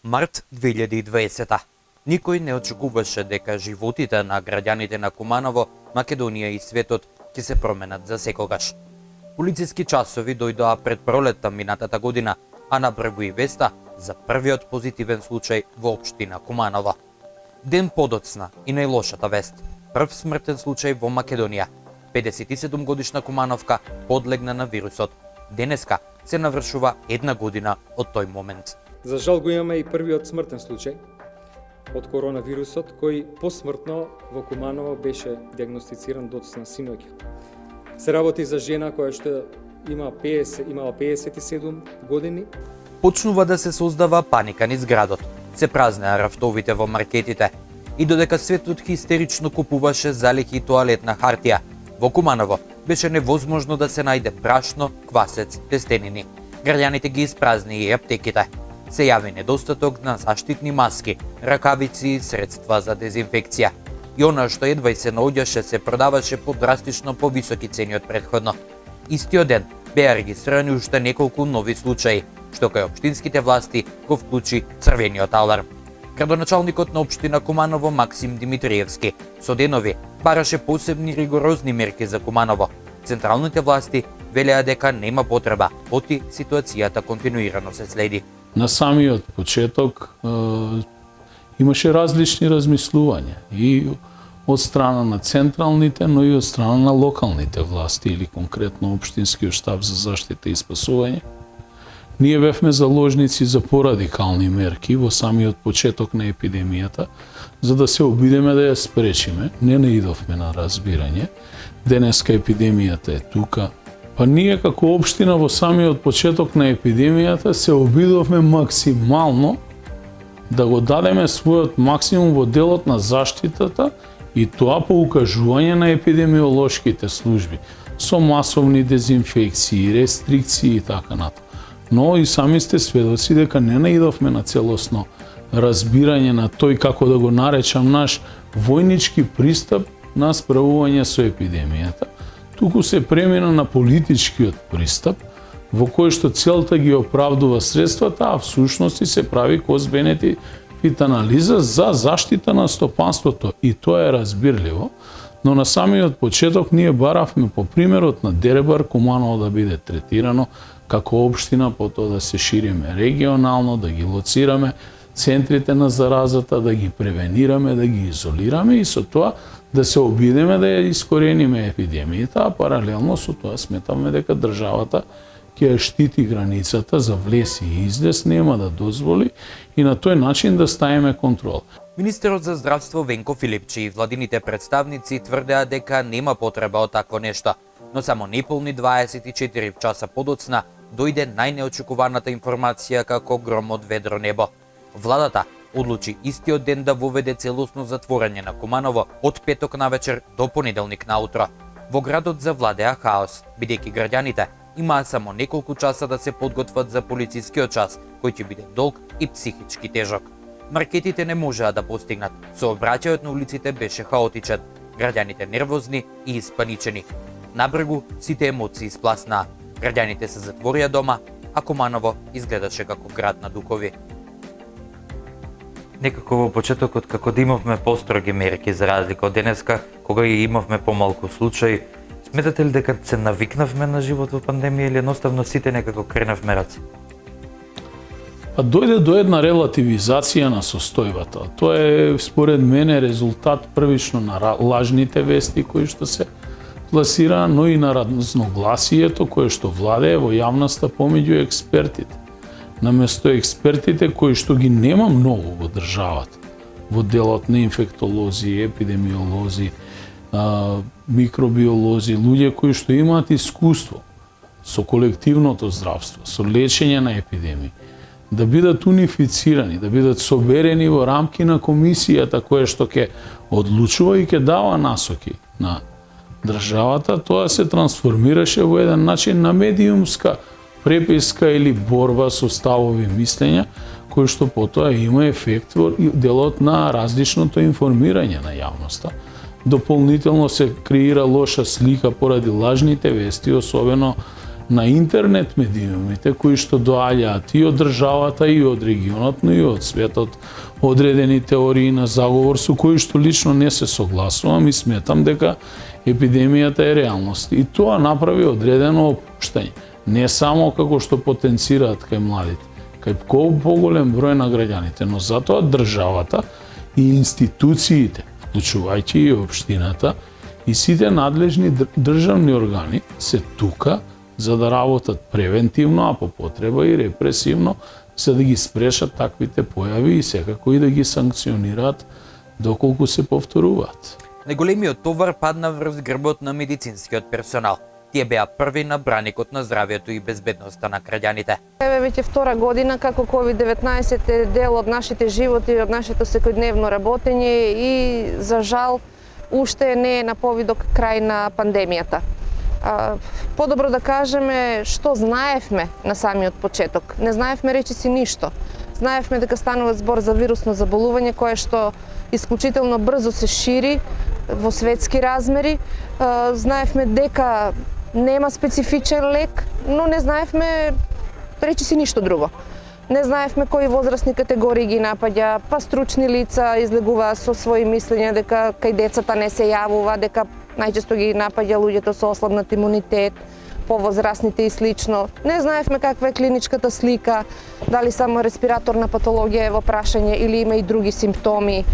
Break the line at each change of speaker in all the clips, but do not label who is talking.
Март 2020. Никој не очекуваше дека животите на граѓаните на Куманово, Македонија и светот ќе се променат за секогаш. Полициски часови дојдоа пред пролетта минатата година, а набрегу и веста за првиот позитивен случај во општина Куманово. Ден подоцна и најлошата вест. Прв смртен случај во Македонија. 57 годишна Кумановка подлегна на вирусот. Денеска се навршува една година од тој момент.
За жал го имаме и првиот смртен случај од коронавирусот, кој посмртно во Куманово беше диагностициран доцна синоќа. Се работи за жена која што имала 57 години.
Почнува да се создава паника низ градот. Се празнеа рафтовите во маркетите. И додека светот хистерично купуваше залихи тоалетна хартија, во Куманово беше невозможно да се најде брашно, квасец, тестенини. Граѓаните ги испразни и аптеките. Се јави недостаток на заштитни маски, ракавици и средства за дезинфекција. И она што едва и се наоѓаше се продаваше по драстично повисоки цени од претходно. Истиот ден беа регистрирани уште неколку нови случаи, што кај општинските власти го вклучи црвениот аларм. Градоначалникот на општина Куманово Максим Димитриевски со денови бараше посебни ригорозни мерки за Куманово. Централните власти велеа дека нема потреба, оти ситуацијата континуирано се следи.
На самиот почеток имаше различни размислувања и од страна на централните, но и од страна на локалните власти или конкретно општинскиот штаб за заштита и спасување. Ние бевме заложници за порадикални мерки во самиот почеток на епидемијата, за да се обидеме да ја спречиме. Не наидовме на разбирање. Денеска епидемијата е тука. Па ние како општина во самиот почеток на епидемијата се обидовме максимално да го дадеме својот максимум во делот на заштитата и тоа по укажување на епидемиолошките служби со масовни дезинфекции, рестрикции и така натаму. Но и сами сте сведоци дека не наидовме на целосно разбирање на тој, како да го наречам, наш војнички пристап на справување со епидемијата. Туку се премина на политичкиот пристап, во кој што целта ги оправдува средствата, а всушност се прави кост-бенефит анализа за заштита на стопанството. И тоа е разбирливо, но на самиот почеток ние баравме по примерот на Деребар Куманово да биде третирано како општина, потоа да се шириме регионално, да ги лоцираме центрите на заразата, да ги превенираме, да ги изолираме и со тоа да се обидеме да ја искорениме епидемијата, а паралелно со тоа сметаме дека државата ќе ја штити границата за влез и излез, нема да дозволи и на тој начин да ставиме контрол.
Министерот за здравство Венко Филипчи и владините представници тврдеа дека нема потреба од такво нешто, но само неполни 24 часа подоцна дојде најнеочекуваната информација како гром од ведро небо. Владата одлучи истиот ден да воведе целосно затворање на Куманово од петок навечер до понеделник наутро. Во градот завладеа хаос, бидејќи граѓаните имаа само неколку часа да се подготват за полицискиот час, кој ќе биде долг и психички тежок. Маркетите не можеа да постигнат, сообраќајот на улиците беше хаотичен, граѓаните нервозни и испаничени. Набрегу сите емоции спласнаа. Граѓаните се затворија дома, а Куманово изгледаше како град на духови. Некако во почетокот како да имавме построги мерки за разлика од денеска, кога и имавме помалку случаи, сметате ли дека се навикнавме на живот во пандемија или едноставно сите некако кренавме раце?
Па дојде до една релативизација на состојбата. Тоа е според мене резултат првично на лажните вести кои што се пласира, но и на разногласието кое што владее во јавноста помеѓу експертите. Наместо експертите кои што ги нема многу во државата, во делот на инфектолози, епидемиолози, микробиолози, луѓе кои што имаат искуство со колективното здравство, со лечење на епидемии, да бидат унифицирани, да бидат соберени во рамки на комисијата која што ќе одлучува и ќе дава насоки на државата, тоа се трансформираше во еден начин на медиумска преписка или борба со ставови мислења, кои што потоа има ефект во делот на различното информирање на јавноста. Дополнително се креира лоша слика поради лажните вести, особено на интернет медиумите кои што доаѓаат и од државата и од регионот, но и од светот, одредени теории на заговор со кои што лично не се согласувам и сметам дека епидемијата е реалност. И тоа направи одредено опуштање, не само како што потенцираат кај младите, кај поголем број на граѓаните, но затоа државата и институциите, вклучувајќи и општината, и сите надлежни државни органи се тука за да работат превентивно, а по потреба и репресивно, за да ги спрешат таквите појави и секако и да ги санкционираат доколку се повторуваат.
Најголемиот товар падна врз грбот на медицинскиот персонал. Тие беа први на браникот на здравјето и безбедноста на граѓаните.
Еве веќе втора година како COVID-19 е дел од нашите животи, од нашето секојдневно работење и за жал уште не е на повидок крај на пандемијата. Подобро да кажеме што знаевме на самиот почеток. Не знаевме речиси ништо. Знаевме дека станува збор за вирусно заболување кое што исклучително брзо се шири во светски размери. Знаевме дека нема специфичен лек, но не знаевме речиси ништо друго. Не знаевме кои возрастни категории ги напаѓа, па стручни лица излегуваа со своји мислења дека кај децата не се јавува, дека најчесто ги напаѓа луѓето со ослабнат имунитет, повозрастните и слично. Не знаевме каква е клиничката слика, дали само респираторна патологија е во прашање или има и други симптоми.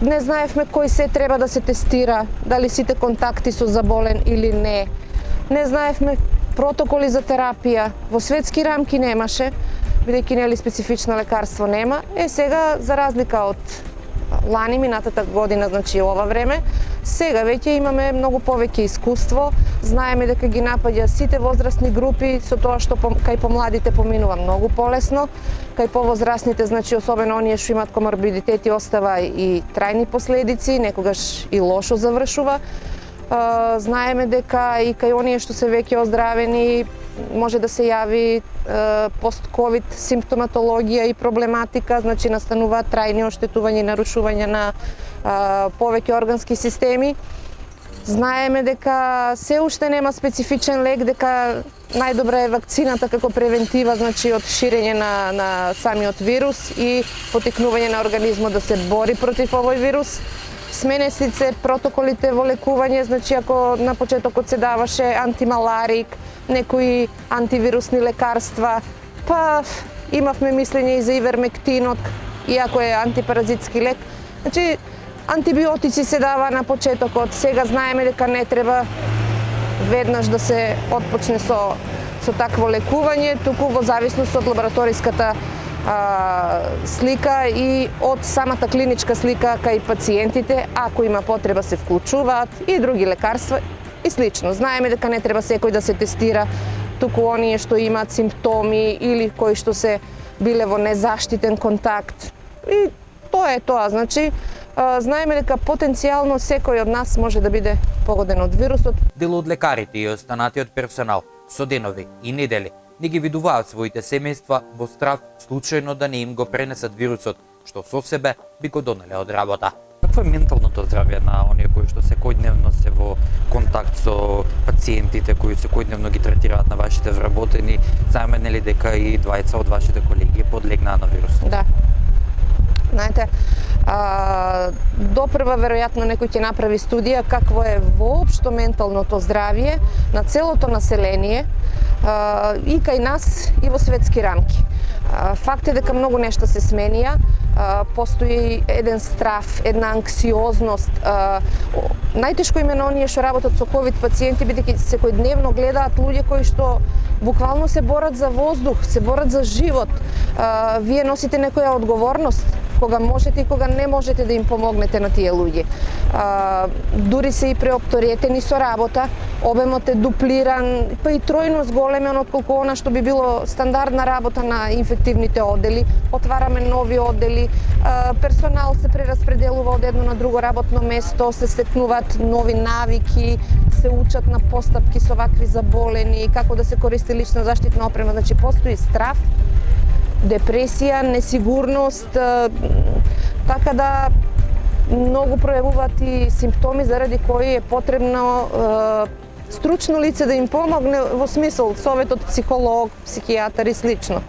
Не знаевме кој се треба да се тестира, дали сите контакти со заболен или не. Не знаевме протоколи за терапија, во светски рамки немаше, бидејќи нели специфично лекарство нема. Сега, за разлика од лани, минатата година, значи ова време, сега веќе имаме многу повеќе искуство, знаеме дека ги напаѓа сите возрастни групи, со тоа што кај помладите поминува многу полесно, кај повозрастните, значи особено оние што имаат коморбидитети, остава и трајни последици, некогаш и лошо завршува. Знаеме дека и кај оние што се веќе оздравени може да се јави пост-ковид симптоматологија и проблематика, значи настануваат трајни оштетувања и нарушувања на повеќе органски системи. Знаеме дека се уште нема специфичен лек, дека најдобра е вакцината како превентива, значи од ширење на самиот вирус и потикнување на организмот да се бори против овој вирус. Смене се протоколите во лекување, значи ако на почетокот се даваше антималарик, некои антивирусни лекарства, па имавме мислење и за ивермектинот, иако е антипаразитски лек. Значи, антибиотици се дава на почетокот, сега знаеме дека не треба веднаш да се отпочне со такво лекување, туку во зависност од лабораториската слика и од самата клиничка слика кај пациентите, ако има потреба се вклучуваат и други лекарства и слично. Знаеме дека не треба секој да се тестира, туку оние што имаат симптоми или кои што се биле во незаштитен контакт. И тоа е тоа, значи знаеме дека потенцијално секој од нас може да биде погоден од вирусот.
Дел од лекарите и останатиот персонал со денови и недели не ги видуваат своите семејства во страв случајно да не им го пренесат вирусот, што со себе би го донеле од работа. Какво е менталното здравје на оние кои што секојдневно се во контакт со пациентите, кои секојдневно ги третираат на вашите вработени? Знаеме нели дека и двајца од вашите колеги подлегнаа на вирусот?
Да. Знаете, допрва веројатно некој ќе направи студија какво е воопшто менталното здравје на целото население и кај нас и во светски рамки. Факт е дека многу нешта се сменија, постои еден страф, една анксиозност. Најтешко им е на оние што работат со ковид пациенти, бидејќи секојдневно гледаат луѓе кои што буквално се борат за воздух, се борат за живот. Вие носите некоја одговорност кога можете и кога не можете да им помогнете на тие луѓе. Дури се и преопторетени со работа, обемот е дуплиран, па и тројно зголемен отколку она што би било стандардна работа на инфективните оддели. Отвараме нови оддели, персонал се прераспределува од едно на друго работно место, се стекнуваат нови навики, се учат на постапки со вакви заболени, како да се користи лична заштитна опрема, значи постои страф, депресија, несигурност, така да многу пројавуваат и симптоми заради кои е потребно стручно лице да им помогне во смисол советот психолог, психијатар и слично.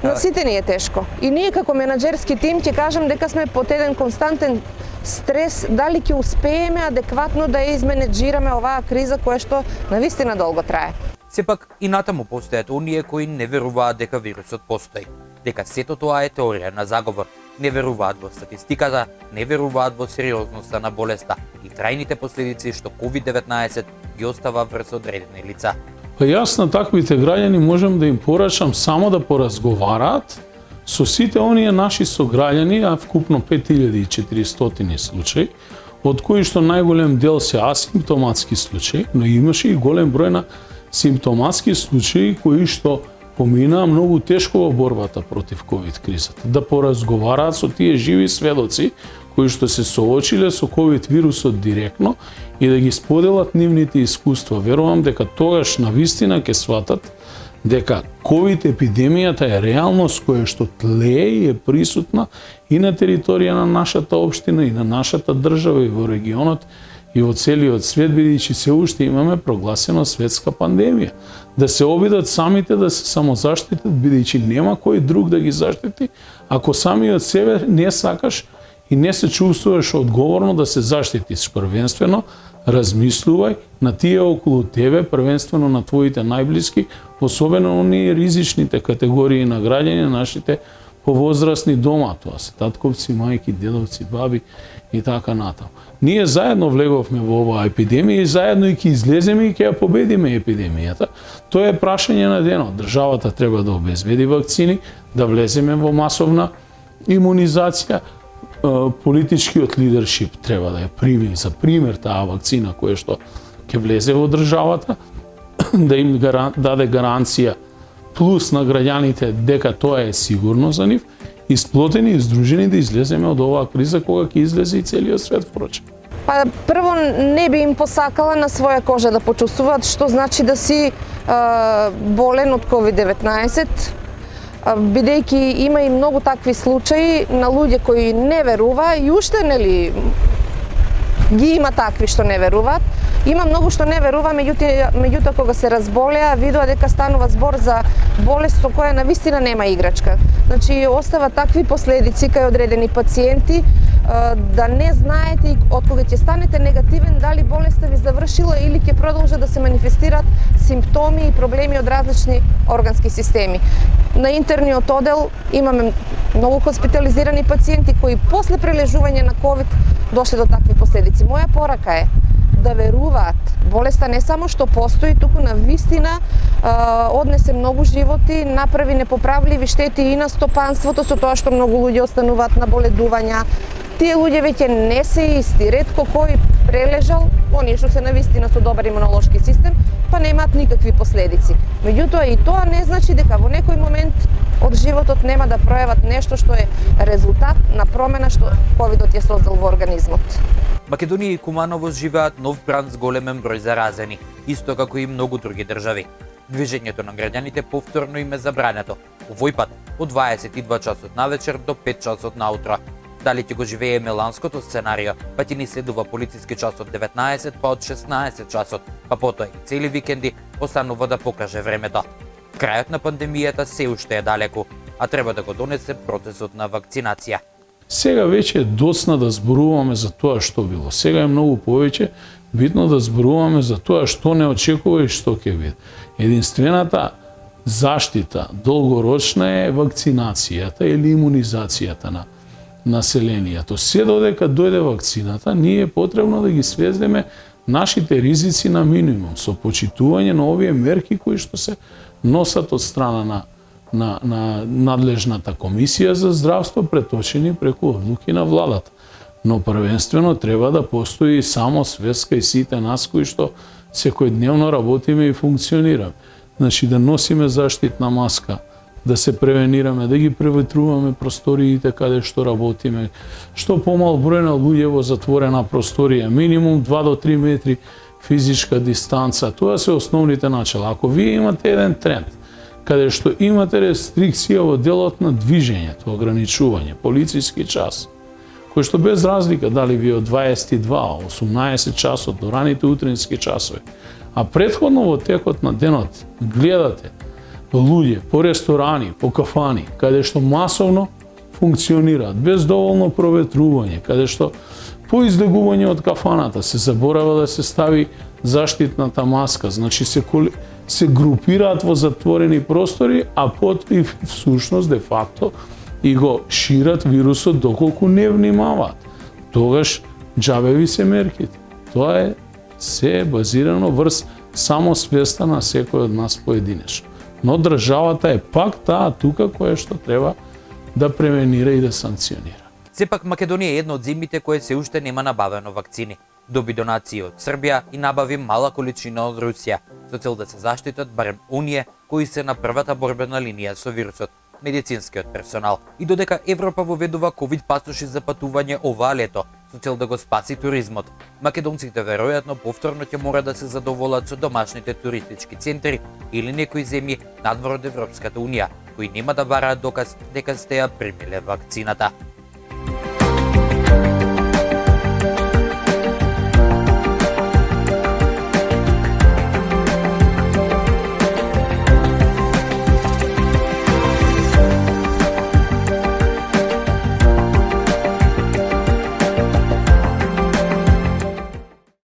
На сите ни е тешко. И ние како менаџерски тим ќе кажам дека сме под еден константен стрес дали ќе успееме адекватно да ја изменеџираме оваа криза која што навистина долго трае.
Сепак и натаму постојат оние кои не веруваат дека вирусот постои, дека сето тоа е теорија на заговор, не веруваат во статистиката, не веруваат во сериозноста на болеста и трајните последици што COVID-19 ги остава врз одредени лица.
Па јас на таквите граѓани можам да им порачам само да поразговараат со сите оние наши сограѓани, а вкупно 5400 случаи, од кои што најголем дел се асимптоматски случаи, но имаше и голем број на симптоматски случаи кои што поминаа многу тешко во борбата против ковид кризата. Да поразговараат со тие живи сведоци кои што се соочиле со ковид вирусот директно и да ги споделат нивните искуства. Верувам дека тогаш навистина ќе сватат дека ковид епидемијата е реалност која што тлее и е присутна и на територија на нашата општина и на нашата држава и во регионот и во целиот свет, бидејќи се уште имаме прогласена светска пандемија. Да се обидат самите да се самозаштитат, бидејќи нема кој друг да ги заштити, ако сами од себе не сакаш и не се чувствуваш одговорно да се заштитиш. Првенствено, размислувај на тие околу тебе, првенствено на твоите најблиски, особено оние ризичните категории на граѓани, нашите повозрастни дома, тоа се татковци, мајки, дедовци, баби и така натаму. Ние заедно влеговме во оваа епидемија и заедно и ќе излеземе и ќе ја победиме епидемијата. Тоа е прашање на денот. Државата треба да обезбеди вакцини, да влеземе во масовна имунизација. Политичкиот лидершип треба да ја прими за пример таа вакцина која што ќе влезе во државата, да им даде гаранција плюс на граѓаните дека тоа е сигурно за нив, и сплотени и здружени да излеземе од оваа криза кога ќе излезе и целиот свет впрочем.
Па прво не би им посакала на своја кожа да почувствуваат што значи да си болен од COVID-19, бидејќи има и многу такви случаи на луѓе кои не верува и уште нели ги има такви што не веруваат. Има многу што не верува, меѓутоа кога се разболеа, видоа дека станува збор за болест со која навистина нема играчка. Значи остава такви последици кај одредени пациенти да не знаете од кога ќе станете негативен дали болеста ви завршила или ќе продолжат да се манифестираат симптоми и проблеми од различни органски системи. На интерниот одел имаме многу хоспитализирани пациенти кои после прележување на ковид дошле до такви последици. Моја порака е да веруваат. Болеста не само што постои, туку на вистина однесе многу животи, направи непоправливи штети и на стопанството со тоа што многу луѓе остануваат на боледувања. Тие луѓе веќе не се исти, ретко кој прележал, оние што се на вистина со добар имунолошки систем, па немаат никакви последици. Меѓутоа и тоа не значи дека во некој момент од животот нема да пројават нешто што е резултат на промена што ковидот ја создал во организмот.
Македонија и Куманово живеат нов бранд с големен број заразени, исто како и многу други држави. Движењето на граѓаните повторно им е забрането, овој пат од 22 часот навечер до 5 часот наутро. Дали ќе го живееме ланското сценарио, па ќе ни следува полициски час од 19, па од 16 часот, па потоа и цели викенди, останува да покаже времето. Крајот на пандемијата се уште е далеку, а треба да го донесе процесот на вакцинација.
Сега веќе е доцна да зборуваме за тоа што било. Сега е многу повеќе битно да зборуваме за тоа што не очекува и што ќе биде. Единствената заштита долгорочна е вакцинацијата или имунизацијата на населението. Се додека дојде вакцината, ние е потребно да ги сведеме нашите ризици на минимум со почитување на овие мерки кои што се носат од страна на надлежната комисија за здравство, преточени преку одлуки на владата. Но првенствено треба да постои само свеска и сите нас кои што секојдневно работиме и функционираме. Значи да носиме заштитна маска, да се превенираме, да ги преветруваме просториите каде што работиме, што помал број на луѓе во затворена просторија, минимум 2 до 3 метри физичка дистанца. Тоа се основните начала. Ако вие имате еден тренд каде што имате рестрикција во делот на движењето, ограничување, полициски час, кој што без разлика дали ви од 22, 18 часот до раните утрински часови, а претходно во текот на денот гледате луѓе по ресторани, по кафани, каде што масовно функционираат, без доволно проветрување, каде што по излегување од кафаната се заборава да се стави заштитната маска, значи се групираат во затворени простори, а потоа всушност де факто и го шират вирусот доколку не внимаваат. Тогаш џабе ви се мерките. Тоа е се базирано врз самосвеста на секој од нас поединечно. Но државата е пак таа тука која што треба да превенира и да санкционира.
Сепак Македонија е една од земјите која се уште нема набавено вакцини. Доби донации од Србија и набави мала количина од Русија, со цел да се заштитат барем оние кои се на првата борбена линија со вирусот, медицинскиот персонал. И додека Европа воведува ковид пасоши за патување оваа лето, со цел да го спаси туризмот, македонците веројатно повторно ќе мора да се задоволат со домашните туристички центри или некои земји надвор од Европската унија, кои нема да бараат доказ дека сте ја примиле вакцината.